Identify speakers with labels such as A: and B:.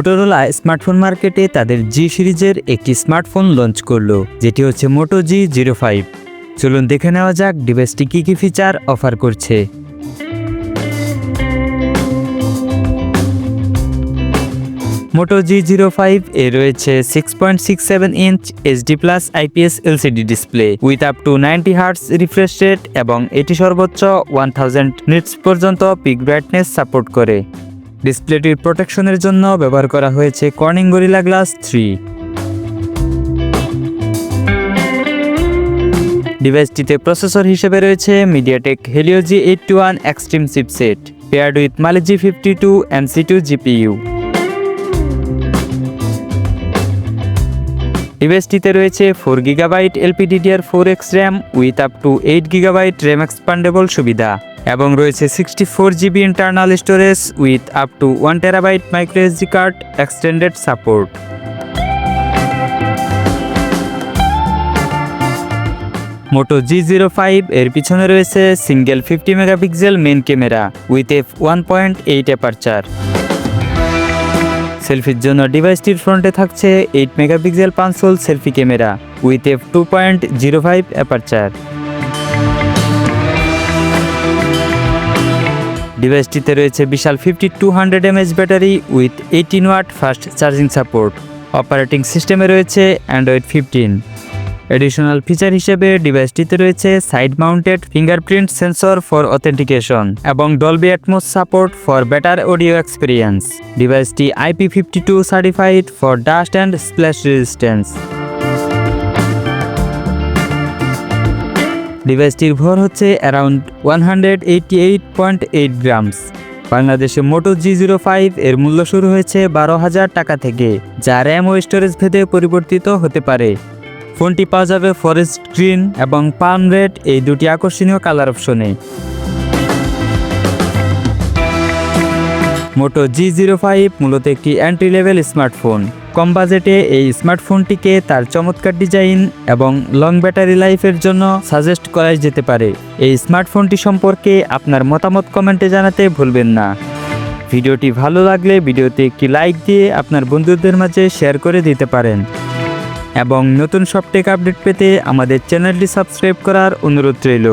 A: Motorola smartphone মার্কেটে তাদের জি সিরিজের একটি স্মার্টফোন লঞ্চ করলো, যেটি হচ্ছে মোটো G05। চলুন দেখে নেওয়া যাক ডিভাইসটি কী কী ফিচার অফার করছে। মোটো G05 এ রয়েছে 6.67 inch HD+ IPS LCD display with up two 90 hertz refresh rate এবং এটি সর্বোচ্চ 1000 নিটস পর্যন্ত পিক ব্রাইটনেস সাপোর্ট করে। ডিসপ্লেটির প্রোটেকশনের জন্য ব্যবহার করা হয়েছে কর্নিং গরিলা গ্লাস 3। ডিভাইসটিতে প্রসেসর হিসেবে রয়েছে MediaTek Helio G81 Extreme chipset paired with Mali G52 MC2 GPU। ডিভাইসটিতে রয়েছে 4GB LPDDR4X RAM with up to 8GB RAM expandable সুবিধা এবং রয়েছে 64GB internal storage with up to 1TB microSD card extended support. Moto G05 এর পিছনে রয়েছে single 50 megapixel main camera with f1.8 aperture. সেলফির জন্য ডিভাইসটির ফ্রন্টে থাকছে 8 megapixel punch hole selfie camera with f2.05 aperture. ডিভাইসটিতে রয়েছে বিশাল 5200 mAh battery with 18 watt fast charging support. Operating সিস্টেমে রয়েছে Android 15। এডিশনাল ফিচার হিসেবে ডিভাইসটিতে রয়েছে side mounted fingerprint sensor for authentication এবং Dolby Atmos support for better audio experience. ডিভাইসটি IP52 certified for dust and splash resistance. ডিভাইসটির ভর হচ্ছে অ্যারাউন্ড 188.8 গ্রামস। বাংলাদেশে মোটো G05 এর মূল্য শুরু হয়েছে 12,000 টাকা থেকে, যা র্যাম ও স্টোরেজ ভেদে পরিবর্তিত হতে পারে। ফোনটি পাওয়া যাবে ফরেস্ট গ্রিন এবং পাম রেড এই দুটি আকর্ষণীয় কালার অপশনে। মোটো G05 মূলত একটি এন্ট্রি লেভেল স্মার্টফোন। কম বাজেটে এই স্মার্টফোনটিকে তার চমৎকার ডিজাইন এবং লং ব্যাটারি লাইফের জন্য সাজেস্ট করা যেতে পারে। এই স্মার্টফোনটি সম্পর্কে আপনার মতামত কমেন্টে জানাতে ভুলবেন না। ভিডিওটি ভালো লাগলে ভিডিওতে একটি লাইক দিয়ে আপনার বন্ধুদের মাঝে শেয়ার করে দিতে পারেন এবং নতুন সব টেক আপডেট পেতে আমাদের চ্যানেলটি সাবস্ক্রাইব করার অনুরোধ রইল।